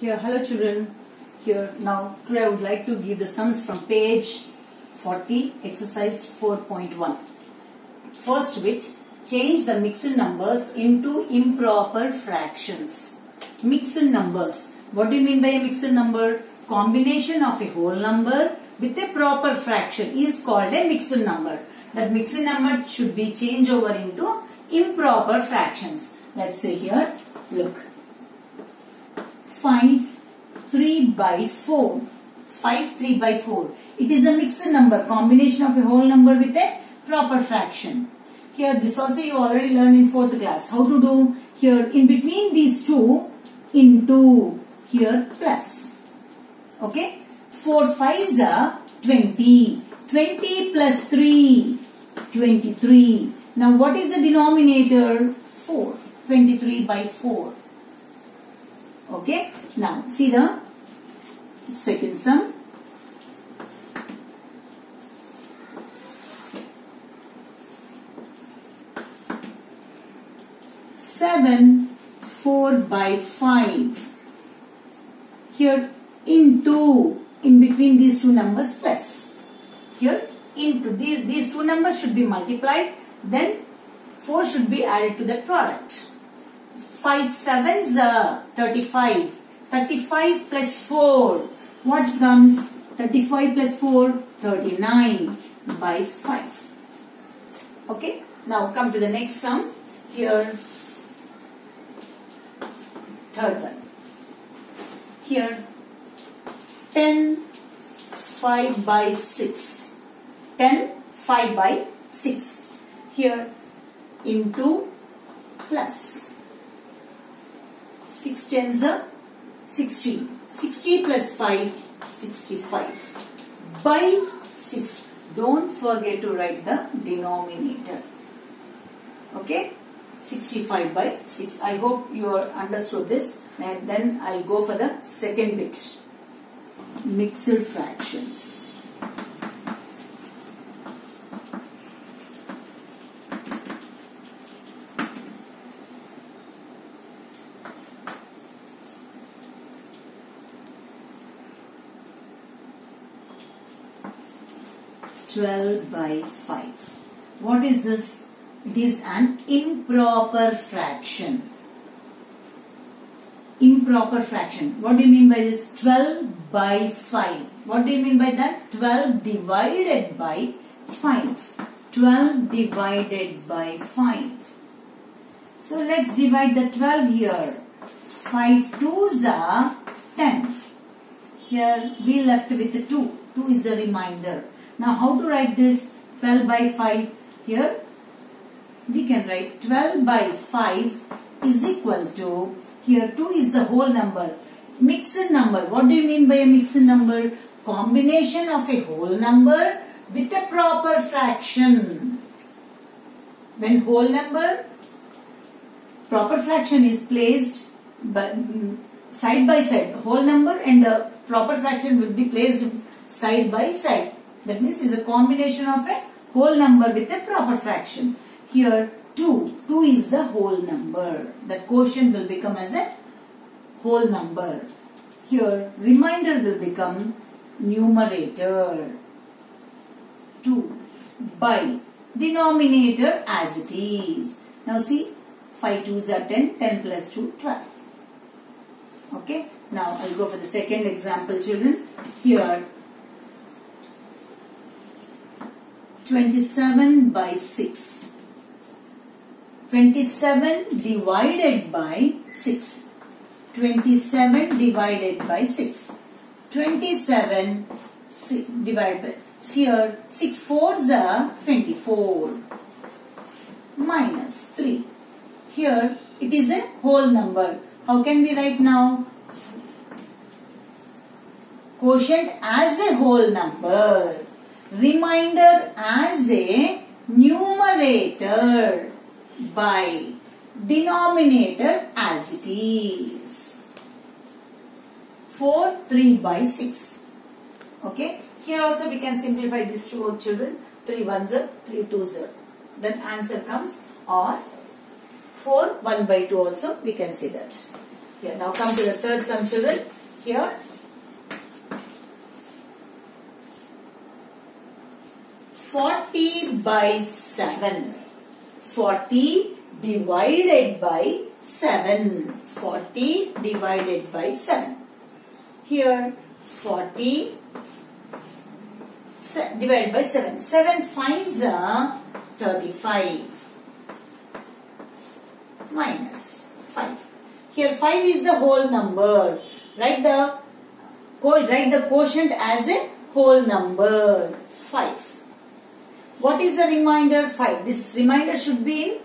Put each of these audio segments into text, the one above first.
Here, hello children. Here, now today I would like to give the sums from page 40, exercise 4.1. First bit, change the mixed numbers into improper fractions. Mixed numbers. What do you mean by a mixed number? Combination of a whole number with a proper fraction is called a mixed number. That mixed number should be changed over into improper fractions. Let's say here, look. 5 3 by 4. 5 3 by 4. It is a mixed number, combination of a whole number with a proper fraction. Here, this also you already learned in 4th class. How to do? Here, in between these two, into, here, plus. Okay? 4 5s are 20. 20 plus 3, 23. Now, what is the denominator? 4. 23 by 4. Okay? Now, see the second sum. Seven 4 by 5. Here into, in between these two numbers plus. Here into these two numbers should be multiplied. Then 4 should be added to the product. 5 7s are 35. 35 plus 4. What comes? 35 plus 4, 39 by 5. Okay. Now come to the next sum. Here, third one. Here, 10 5 by 6. 10 5 by 6. Here, into plus. 6 tens are 60. 60 plus 5, 65. By 6. Don't forget to write the denominator. Okay? 65 by 6. I hope you understood this. And then I'll go for the second bit. Mixed fractions. (12 by 5). What is this? It is an improper fraction. Improper fraction. What do you mean by this? 12 by 5. What do you mean by that? 12 divided by 5. 12 divided by 5. So let's divide the 12 here. 5 2s are 10. Here we left with the 2. 2 is a remainder. Now how to write this? 12 by 5. Here we can write 12 by 5 is equal to, here 2 is the whole number. Mixed number. What do you mean by a mixed number? Combination of a whole number with a proper fraction. When whole number, proper fraction is placed side by side. Whole number and the proper fraction will be placed side by side. That means it's a combination of a whole number with a proper fraction. Here 2. 2 is the whole number. The quotient will become as a whole number. Here remainder will become numerator. 2 by denominator as it is. Now see, 5 2s are 10. 10 plus 2, 12. Okay. Now I'll go for the second example, children. Here 27 by 6. 27 divided by 6. 27 divided by 6. 27 divided by, here 6 4s are 24. Minus 3. Here it is a whole number. How can we write now? Quotient as a whole number. Remainder as a numerator by denominator as it is. 4 3 by 6. Okay. Here also we can simplify these two children. 3 1s are 3 2s are. Then answer comes, or 4 1 by 2 also we can say that. Here, now come to the third sum, children. Here, 40 by 7. 40 divided by 7. 40 divided by 7. Here, 40 divided by 7. 7 5s are 35. Minus 5. Here 5 is the whole number. Write the quotient as a whole number. 5. What is the remainder? 5. This remainder should be in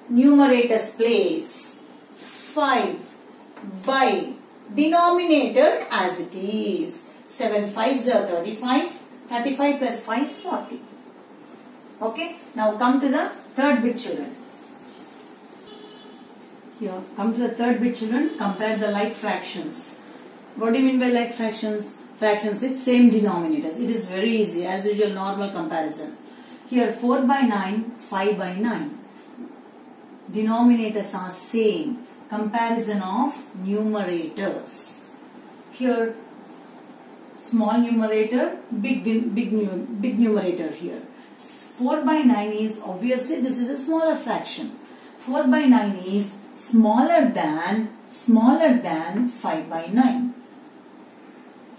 numerator's place. 5 by denominator as it is. 7 5s are 35. 35 plus 5, 40. Okay. Now come to the third bit, children. Here, come to the third bit, children. Compare the like fractions. What do you mean by like fractions? Fractions with same denominators. It is very easy, as usual, normal comparison. Here, 4 by 9, 5 by 9. Denominators are same. Comparison of numerators. Here, small numerator, big numerator here. 4 by 9 is, obviously, this is a smaller fraction. 4 by 9 is smaller than 5 by 9.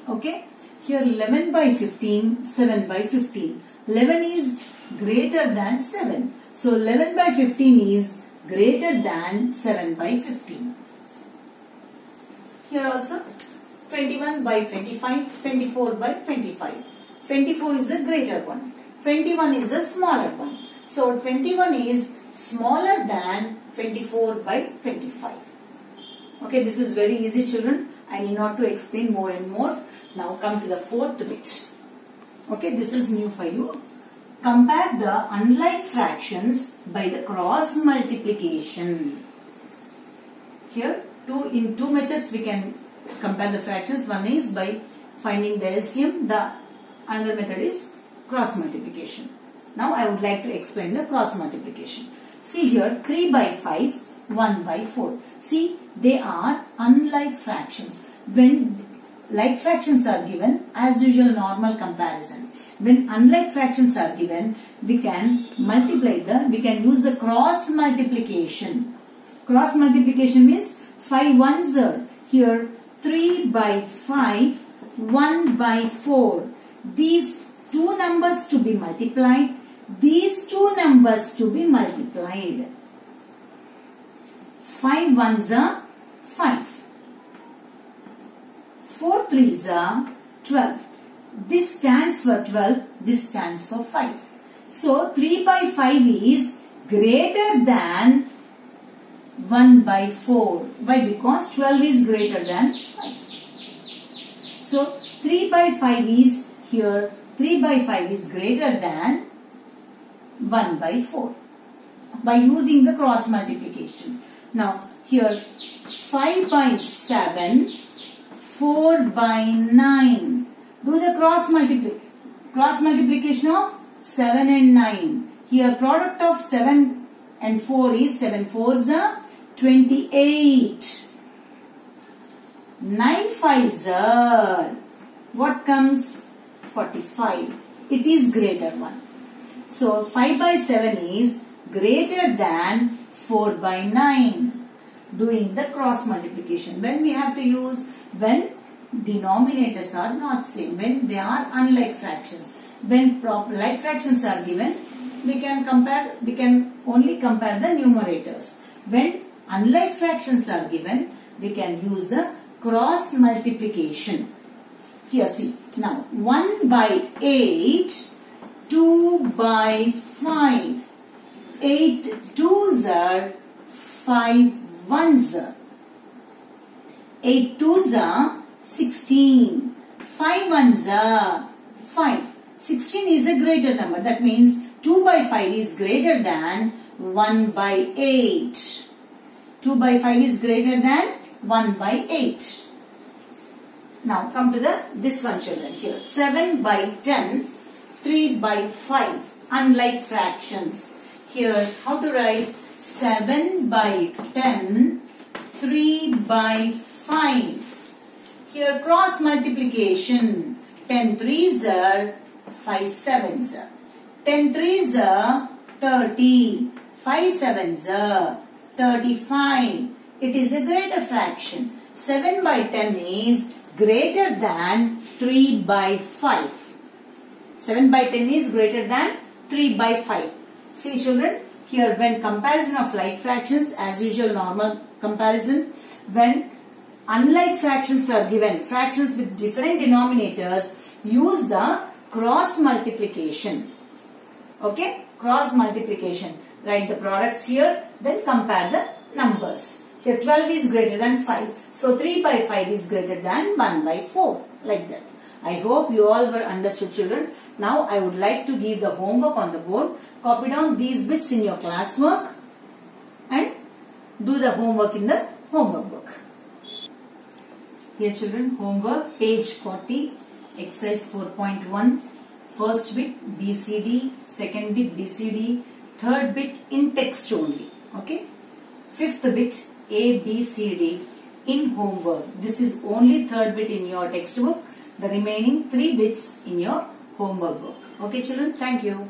Okay. Here 11 by 15, 7 by 15. 11 is greater than 7. So 11 by 15 is greater than 7 by 15. Here also 21 by 25, 24 by 25. 24 is a greater one. 21 is a smaller one. So 21 is smaller than 24 by 25. Okay, this is very easy, children. I need not to explain more and more. Now come to the fourth bit. Okay, this is new for you. Compare the unlike fractions by the cross multiplication. Here, in two methods we can compare the fractions. One is by finding the LCM. The another method is cross multiplication. Now I would like to explain the cross multiplication. See here, 3 by 5, 1 by 4. See, they are unlike fractions. When like fractions are given, as usual, normal comparison. When unlike fractions are given, we can use the cross multiplication. Cross multiplication means 5 ones are here, 3 by 5, 1 by 4. These two numbers to be multiplied. These two numbers to be multiplied. 5 ones are 5. 4 threes are 12. This stands for 12. This stands for 5. So 3 by 5 is greater than 1 by 4. Why? Because 12 is greater than 5. So 3 by 5 is here. 3 by 5 is greater than 1 by 4 by using the cross multiplication. Now here 5 by 7, 4 by 9. Do the cross multiplication of 7 and 9. Here product of 7 and 4 is 7 4s are 28. 9 5s are what comes? 45. It is greater one. So 5 by 7 is greater than 4 by 9. Doing the cross multiplication. When we have to use? When denominators are not same. When they are unlike fractions. When like fractions are given, we can only compare the numerators. When unlike fractions are given, we can use the cross multiplication. Here see. Now 1 by 8, 2 by 5. 8 2s are 5 1s are. 8 2s are 16. 5 1s are 5. 16 is a greater number. That means 2 by 5 is greater than 1 by 8. 2 by 5 is greater than 1 by 8. Now come to this one, children. Here 7 by 10, 3 by 5. Unlike fractions. Here how to write? 7 by 10, 3 by 5. Here cross multiplication. 10 3s are 5 7s are. 10 3s are 30. 5 7s are 35. It is a greater fraction. 7 by 10 is greater than 3 by 5. 7 by 10 is greater than 3 by 5. See children, here when comparison of like fractions, as usual normal comparison, when unlike fractions are given, fractions with different denominators, use the cross multiplication. Okay, cross multiplication. Write the products here, then compare the numbers. Here 12 is greater than 5. So 3 by 5 is greater than 1 by 4. Like that. I hope you all were understood children. Now I would like to give the homework on the board. Copy down these bits in your classwork and do the homework in the homework book. Here children, homework page 40, exercise 4.1. First bit BCD, second bit BCD, third bit in text only. Okay. Fifth bit ABCD in homework. This is only third bit in your textbook. The remaining 3 bits in your homework book. Okay children, thank you.